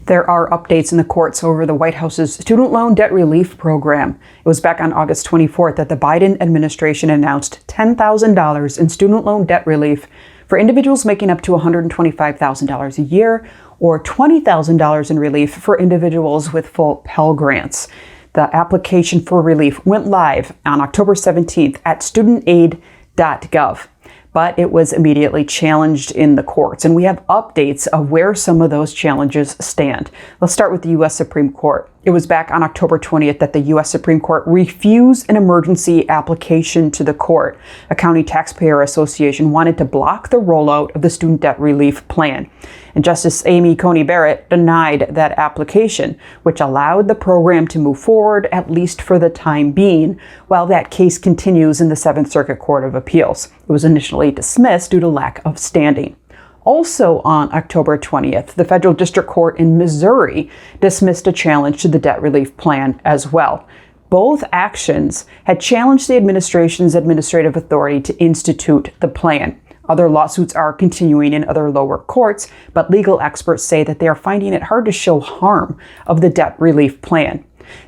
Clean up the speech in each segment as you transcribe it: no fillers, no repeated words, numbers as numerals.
There are updates in the courts over the White House's student loan debt relief program. It was back on August 24th that the Biden administration announced $10,000 in student loan debt relief for individuals making up to $125,000 a year, or $20,000 in relief for individuals with full Pell Grants. The application for relief went live on October 17th at studentaid.gov. But it was immediately challenged in the courts. And we have updates of where some of those challenges stand. Let's start with the U.S. Supreme Court. It was back on October 20th that the U.S. Supreme Court refused an emergency application to the court. A county taxpayer association wanted to block the rollout of the student debt relief plan. And Justice Amy Coney Barrett denied that application, which allowed the program to move forward, at least for the time being, while that case continues in the Seventh Circuit Court of Appeals. It was initially dismissed due to lack of standing. Also on October 20th, the Federal District Court in Missouri dismissed a challenge to the debt relief plan as well. Both actions had challenged the administration's administrative authority to institute the plan. Other lawsuits are continuing in other lower courts, but legal experts say that they are finding it hard to show harm of the debt relief plan.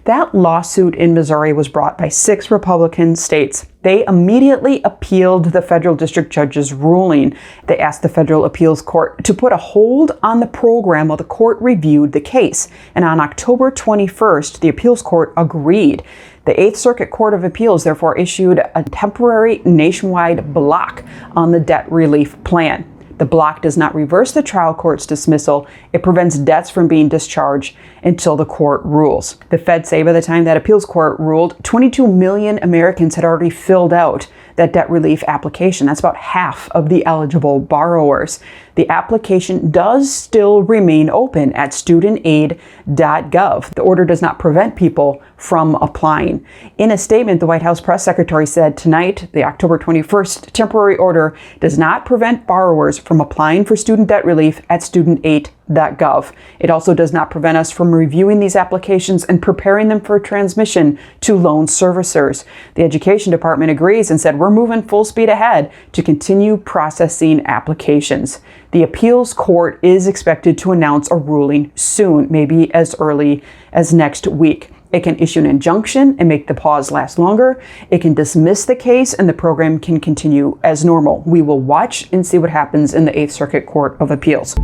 That lawsuit in Missouri was brought by 6 Republican states. They immediately appealed the federal district judge's ruling. They asked the federal appeals court to put a hold on the program while the court reviewed the case. And on October 21st, the appeals court agreed. The Eighth Circuit Court of Appeals therefore issued a temporary nationwide block on the debt relief plan. The block does not reverse the trial court's dismissal. It prevents debts from being discharged until the court rules. The feds say by the time that appeals court ruled, 22 million Americans had already filled out that debt relief application. That's about half of the eligible borrowers. The application does still remain open at studentaid.gov. The order does not prevent people from applying. In a statement, the White House press secretary said tonight, the October 21st temporary order does not prevent borrowers from applying for student debt relief at studentaid.gov. It also does not prevent us from reviewing these applications and preparing them for transmission to loan servicers. The Education Department agrees and said we're moving full speed ahead to continue processing applications. The appeals court is expected to announce a ruling soon, maybe as early as next week. It can issue an injunction and make the pause last longer. It can dismiss the case and the program can continue as normal. We will watch and see what happens in the Eighth Circuit Court of Appeals.